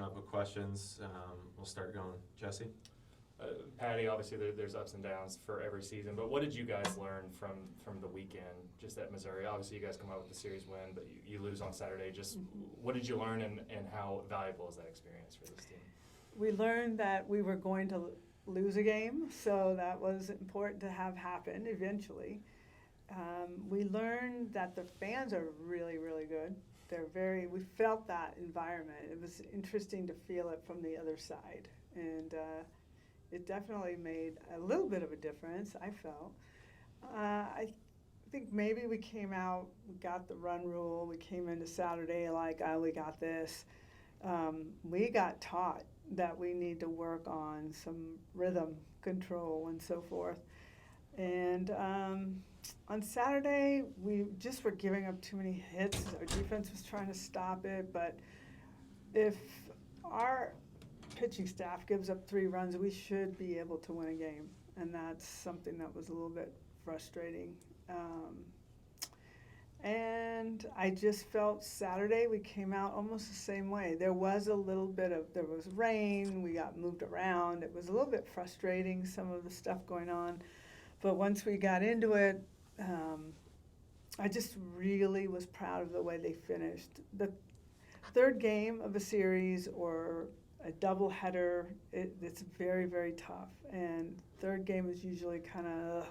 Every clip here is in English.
up with questions. We'll start going. Jesse? Patty, obviously there's ups and downs for every season, but what did you guys learn from the weekend, just at Missouri? Obviously you guys come out with the series win, but you lose on Saturday. Just what did you learn, and how valuable is that experience for this team? We learned that we were going to lose a game, so that was important to have happen eventually. We learned that the fans are really, really good. We felt that environment. It was interesting to feel it from the other side. And it definitely made a little bit of a difference, I felt. I think maybe we came out, we got the run rule, we came into Saturday like, oh, we got this. We got taught that we need to work on some rhythm control and so forth. And on Saturday, we just were giving up too many hits. Our defense was trying to stop it, but if our pitching staff gives up 3 runs, we should be able to win a game, and that's something that was a little bit frustrating. And I just felt Saturday we came out almost the same way. There was rain, we got moved around. It was a little bit frustrating, some of the stuff going on. But once we got into it, I just really was proud of the way they finished. The third game of a series or a doubleheader, it's very, very tough. And third game is usually kind of,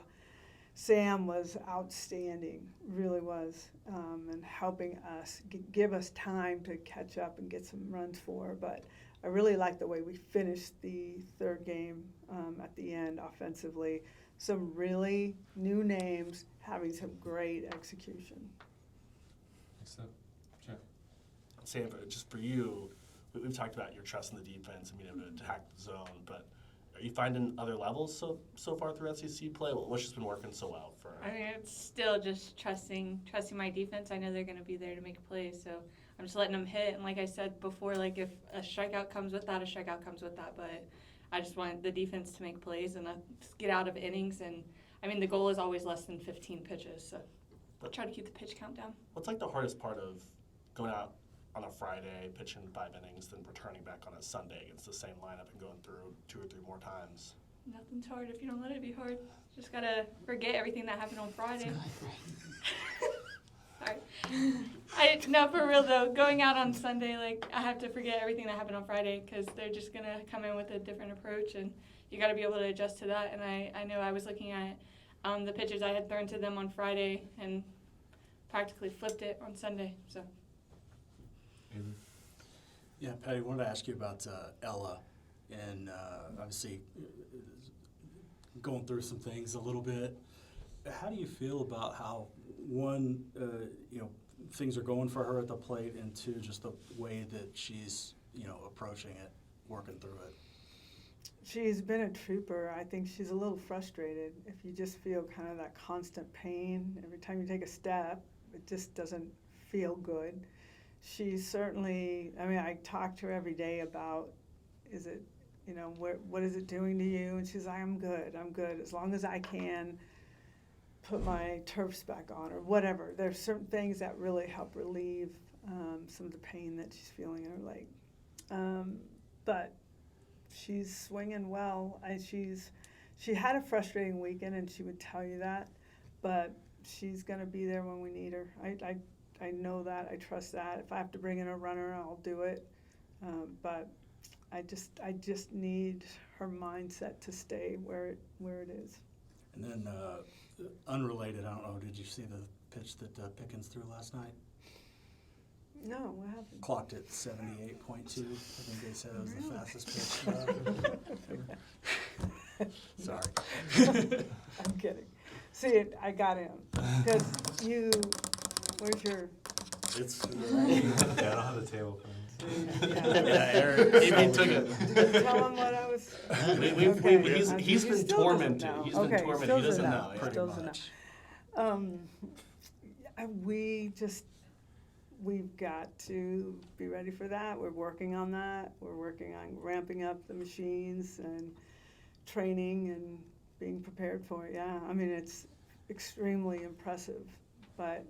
Sam was outstanding, really was, and helping us, give us time to catch up and get some runs for. But I really like the way we finished the third game at the end offensively. Some really new names having some great execution. Next up, Jeff. Sam, just for you, we've talked about your trust in the defense and being able to attack the zone, but are you finding other levels so far through SEC play? What's just been working so well for? I mean, it's still just trusting my defense. I know they're going to be there to make plays, so I'm just letting them hit. And like I said before, like if a strikeout comes with that, a strikeout comes with that. But I just want the defense to make plays and get out of innings. And I mean, the goal is always less than 15 pitches, so I'll try to keep the pitch count down. What's like the hardest part of going out on a Friday, pitching 5 innings, then returning back on a Sunday against the same lineup and going through 2 or 3 more times? Nothing's hard if you don't let it be hard. Just gotta forget everything that happened on Friday. Sorry. No, for real though, going out on Sunday, like I have to forget everything that happened on Friday because they're just gonna come in with a different approach, and you got to be able to adjust to that. And I know I was looking at the pitches I had thrown to them on Friday and practically flipped it on Sunday. So. Yeah, Patty, I wanted to ask you about Ella, and obviously going through some things a little bit. How do you feel about how, one, things are going for her at the plate, and 2, just the way that she's, approaching it, working through it? She's been a trooper. I think she's a little frustrated. If you just feel kind of that constant pain every time you take a step, it just doesn't feel good. She's certainly, I talk to her every day about, what is it doing to you? And she's like, I'm good, as long as I can put my turfs back on or whatever. There's certain things that really help relieve some of the pain that she's feeling in her leg. But she's swinging well. She had a frustrating weekend, and she would tell you that, but she's going to be there when we need her. I know that. I trust that. If I have to bring in a runner, I'll do it. But I just need her mindset to stay where it is. And then, unrelated, I don't know, did you see the pitch that Pickens threw last night? No, what happened? Clocked at 78.2. I think they said it was the fastest pitch. Sorry. I'm kidding. See, I got him. Because where's your... It's... Yeah, I don't have the table for Eric, he took it. Did you tell him what I was... He's been tormented. He's been tormented. He doesn't know. Still doesn't know. We've got to be ready for that. We're working on that. We're working on ramping up the machines and training and being prepared for it. Yeah, it's extremely impressive, but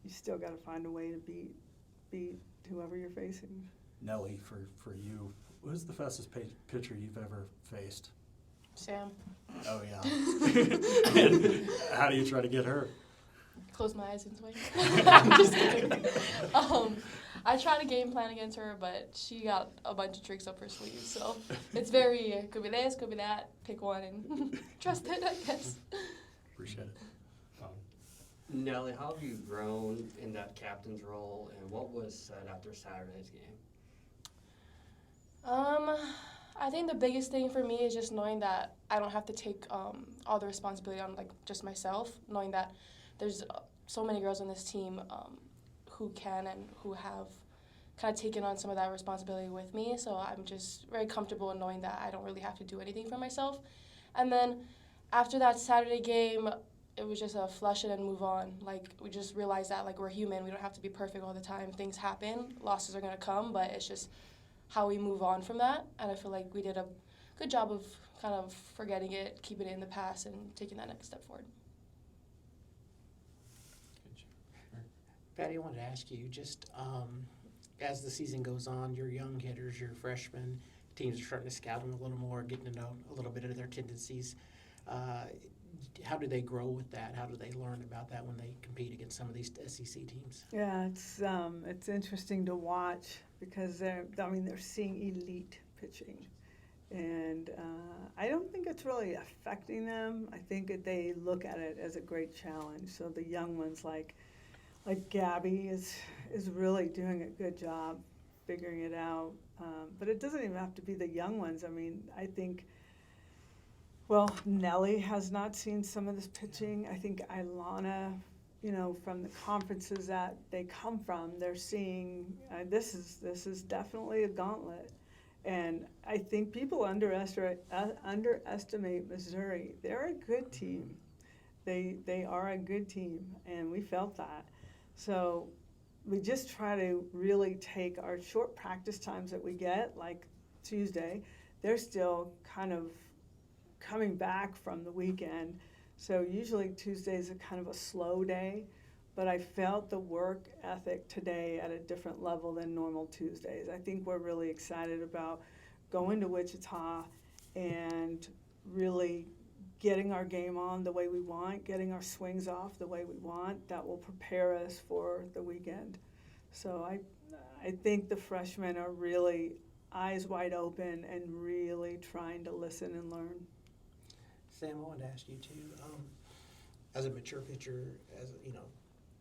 you still got to find a way to beat whoever you're facing. Nelly, for you, who's the fastest pitcher you've ever faced? Sam, Oh, yeah. And how do you try to get her? close my eyes and swing. I'm just kidding. I tried to game plan against her, but she got a bunch of tricks up her sleeve. So it's very, could be this, could be that. Pick one and trust it, I guess. Appreciate it. Nelly, how have you grown in that captain's role, and what was said after Saturday's game? I think the biggest thing for me is just knowing that I don't have to take all the responsibility on like just myself. Knowing that there's so many girls on this team who can and who have kind of taken on some of that responsibility with me. So I'm just very comfortable in knowing that I don't really have to do anything for myself. And then after that Saturday game, it was just a flush it and move on. Like, we just realized that, like, we're human. We don't have to be perfect all the time. Things happen. Losses are going to come, but it's just how we move on from that. And I feel like we did a good job of kind of forgetting it, keeping it in the past, and taking that next step forward. Patty, I wanted to ask you, just as the season goes on, your young hitters, your freshmen, teams are starting to scout them a little more, getting to know a little bit of their tendencies. How do they grow with that? How do they learn about that when they compete against some of these SEC teams? Yeah, it's interesting to watch because they're seeing elite pitching, and I don't think it's really affecting them. I think that they look at it as a great challenge. So the young ones like Gabby is really doing a good job figuring it out. But it doesn't even have to be the young ones. I mean, I think. Well, Nelly has not seen some of this pitching. I think Ilana, from the conferences that they come from, they're seeing this is definitely a gauntlet. And I think people underestimate Missouri. They're a good team. They are a good team, and we felt that. So we just try to really take our short practice times that we get, like Tuesday. They're still kind of coming back from the weekend, so usually Tuesdays are kind of a slow day, but I felt the work ethic today at a different level than normal Tuesdays. I think we're really excited about going to Wichita and really getting our game on the way we want, getting our swings off the way we want. That will prepare us for the weekend. So I think the freshmen are really eyes wide open and really trying to listen and learn. Sam, I wanted to ask you too, as a mature pitcher,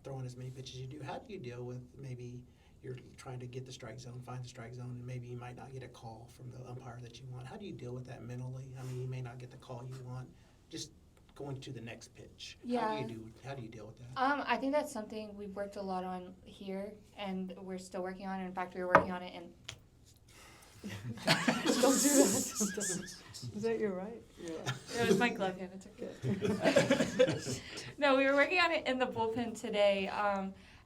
throwing as many pitches as you do, how do you deal with maybe you're trying to get the strike zone, find the strike zone, and maybe you might not get a call from the umpire that you want? How do you deal with that mentally? I mean, you may not get the call you want, just going to the next pitch. Yeah. How do you deal with that? I think that's something we've worked a lot on here, and we're still working on it. In fact, we were working on it in Don't do that sometimes. Is that your right? Yeah. It was my glove hand. It's okay. No, we were working on it in the bullpen today,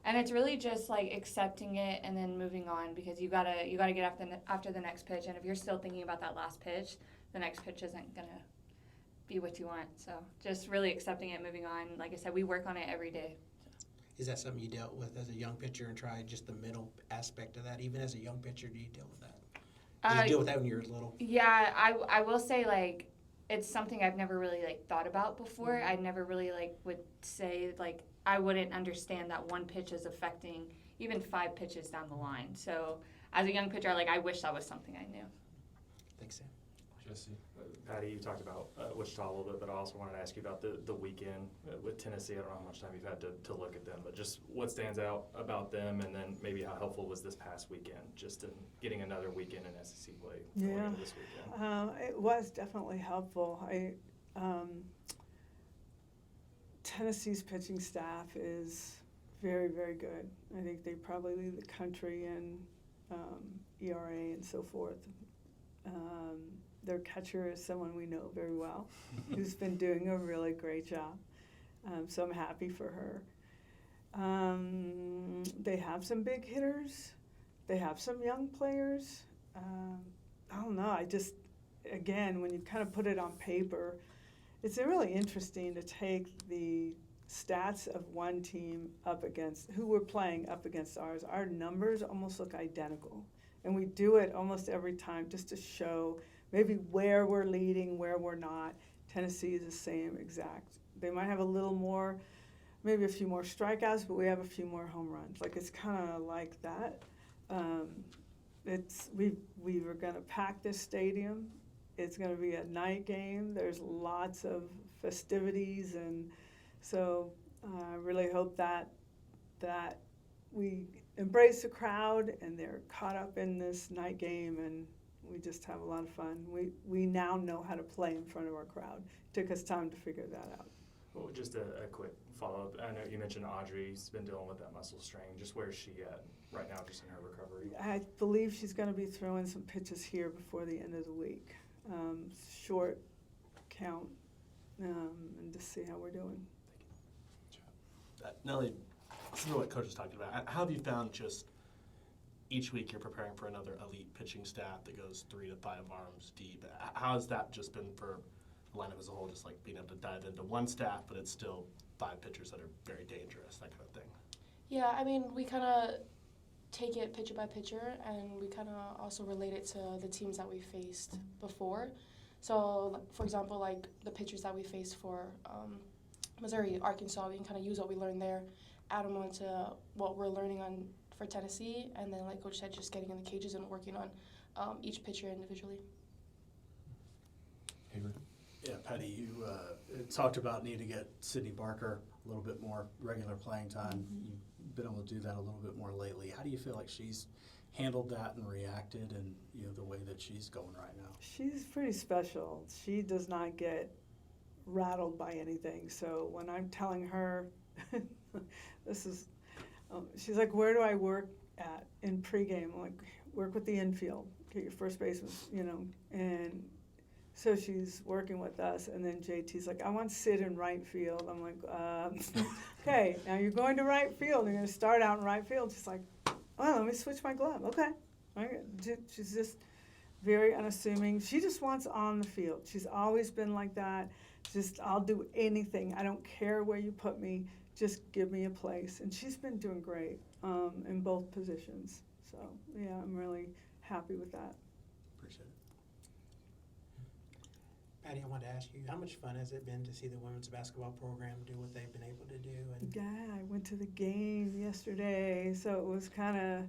and it's really just like accepting it and then moving on, because you gotta get after the next pitch. And if you're still thinking about that last pitch, the next pitch isn't gonna be what you want. So just really accepting it, moving on. Like I said, we work on it every day. Is that something you dealt with as a young pitcher and tried just the mental aspect of that? Even as a young pitcher, do you deal with that? Did you deal with that when you were little? Yeah, I will say, like, it's something I've never really, like, thought about before. I never really, like, would say, like, I wouldn't understand that one pitch is affecting even 5 pitches down the line. So as a young pitcher, like, I wish that was something I knew. Thanks, Sam. Jesse. Patty, you talked about Wichita a little bit, but I also wanted to ask you about the weekend with Tennessee. I don't know how much time you've had to look at them, but just what stands out about them, and then maybe how helpful was this past weekend, just in getting another weekend in SEC play going into this weekend? It was definitely helpful. Tennessee's pitching staff is very, very good. I think they probably lead the country in ERA and so forth. Their catcher is someone we know very well, who's been doing a really great job. So I'm happy for her. They have some big hitters. They have some young players. I don't know. Again, when you kind of put it on paper, it's really interesting to take the stats of one team who we're playing up against ours. Our numbers almost look identical. And we do it almost every time just to show maybe where we're leading, where we're not. Tennessee is the same exact. They might have a little more, maybe a few more strikeouts, but we have a few more home runs. Like, it's kind of like that. We were going to pack this stadium. It's going to be a night game. There's lots of festivities, and so I really hope that we embrace the crowd and they're caught up in this night game, and we just have a lot of fun. We now know how to play in front of our crowd. It took us time to figure that out. Well, just a quick follow-up. I know you mentioned Audrey's been dealing with that muscle strain. Just where is she at right now, just in her recovery? I believe she's going to be throwing some pitches here before the end of the week. Short count, and just see how we're doing. Nelly, this is what Coach was talking about. How have you found just each week you're preparing for another elite pitching staff that goes 3 to 5 arms deep? How has that just been for the lineup as a whole, just like being able to dive into one staff, but it's still 5 pitchers that are very dangerous, that kind of thing? Yeah, I mean, we kind of take it pitcher by pitcher, and we kind of also relate it to the teams that we faced before. So, for example, like the pitchers that we faced for Missouri, Arkansas, we can kind of use what we learned there, add them onto what we're learning on for Tennessee, and then, like Coach said, just getting in the cages and working on each pitcher individually. Avery? Yeah, Patty, you talked about needing to get Sydney Barker a little bit more regular playing time. You've been able to do that a little bit more lately. How do you feel like she's handled that and reacted, and the way that she's going right now? She's pretty special. She does not get rattled by anything. So when I'm telling her, she's like, where do I work at in pregame? I'm like, work with the infield, get your first baseman, and so she's working with us, and then JT's like, I want Sid in right field. I'm like, okay, now you're going to right field. You're going to start out in right field. She's like, oh, let me switch my glove. Okay. She's just very unassuming. She just wants on the field. She's always been like that. Just, I'll do anything. I don't care where you put me. Just give me a place. And she's been doing great in both positions. So, yeah, I'm really happy with that. Appreciate it. Patty, I wanted to ask you, how much fun has it been to see the women's basketball program do what they've been able to do? And Yeah, I went to the game yesterday, so it was kind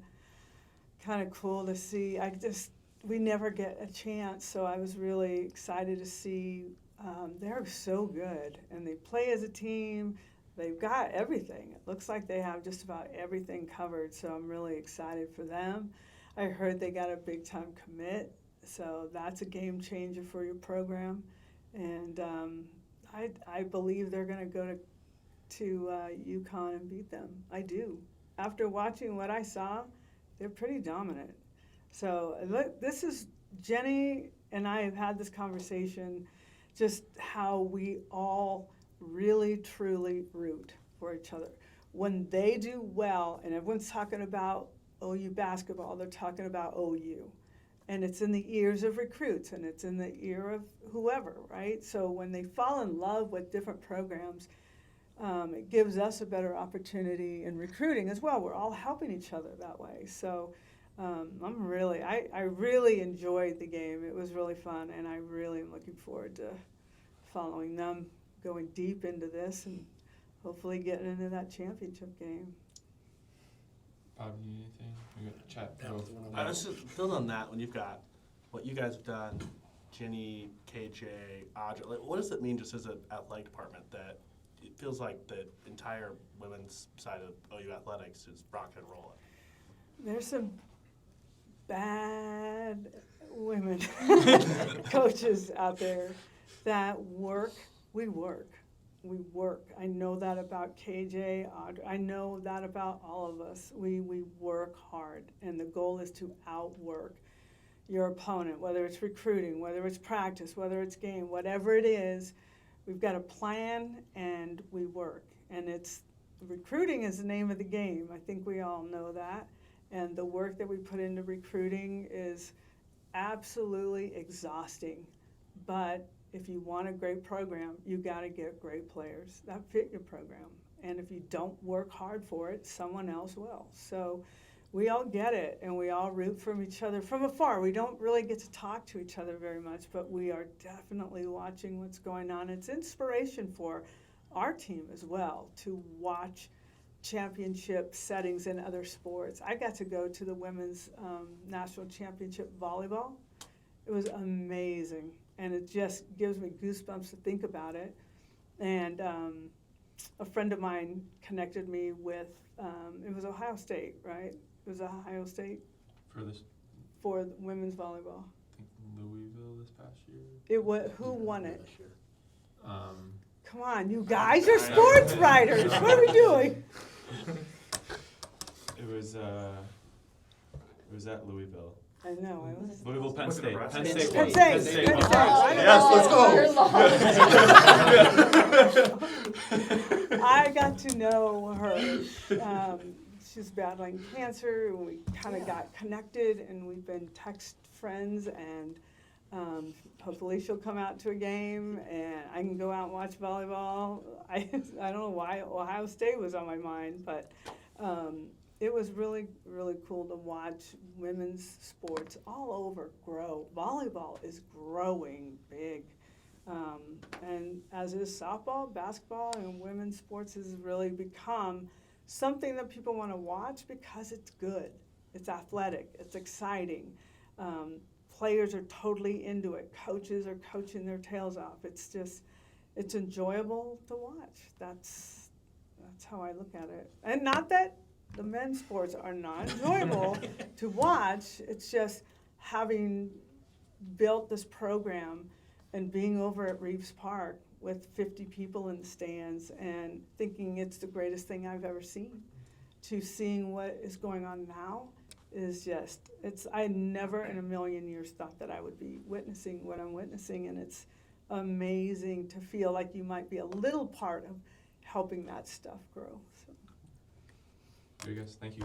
of cool to see. We never get a chance, so I was really excited to see. They're so good, and they play as a team. They've got everything. It looks like they have just about everything covered, so I'm really excited for them. I heard they got a big-time commit, so that's a game changer for your program. And I believe they're going to go to UConn and beat them. I do. After watching what I saw, they're pretty dominant. So this is, Jenny and I have had this conversation, just how we all really, truly root for each other. When they do well, and everyone's talking about OU basketball, they're talking about OU. And it's in the ears of recruits, and it's in the ear of whoever, right? So when they fall in love with different programs, it gives us a better opportunity in recruiting as well. We're all helping each other that way. So I really enjoyed the game. It was really fun, and I really am looking forward to following them, going deep into this, and hopefully getting into that championship game. Bob, you need anything? We got chat. I was just build on that when you've got what you guys have done, Jenny, KJ, Audrey. Like, what does it mean just as an athletic department that it feels like the entire women's side of OU athletics is rock and rolling? There's some bad women coaches out there that work. We work. I know that about KJ, Audrey. I know that about all of us. We work hard, and the goal is to outwork your opponent, whether it's recruiting, whether it's practice, whether it's game, whatever it is. We've got a plan, and we work. And recruiting is the name of the game. I think we all know that. And the work that we put into recruiting is absolutely exhausting. But if you want a great program, you got to get great players that fit your program. And if you don't work hard for it, someone else will. So we all get it, and we all root for each other from afar. We don't really get to talk to each other very much, but we are definitely watching what's going on. It's inspiration for our team as well to watch championship settings in other sports. I got to go to the women's national championship volleyball. It was amazing, and it just gives me goosebumps to think about it. And a friend of mine connected me with, it was Ohio State, right? It was Ohio State For this, for women's volleyball. I think Louisville this past year. It was, who won it? This year. Come on, you guys are sports writers. What are we doing? It was at Louisville. I know. I was. Louisville, Penn Was it State. Nebraska? Penn State. Penn won. State. Penn State. Penn won. State. Yes, let's go. I got to know her. She's battling cancer, and we kind of got connected, and we've been text friends, and hopefully she'll come out to a game, and I can go out and watch volleyball. I don't know why Ohio State was on my mind, but it was really, really cool to watch women's sports all over grow. Volleyball is growing big. And as is softball, basketball, and women's sports has really become something that people want to watch because it's good. It's athletic. It's exciting. Players are totally into it. Coaches are coaching their tails off. It's just, it's enjoyable to watch. That's how I look at it. And not that the men's sports are not enjoyable to watch. It's just having built this program and being over at Reeves Park with 50 people in the stands and thinking it's the greatest thing I've ever seen, to seeing what is going on now is just, I never in a million years thought that I would be witnessing what I'm witnessing, and it's amazing to feel like you might be a little part of helping that stuff grow. So. There you guys. Thank you.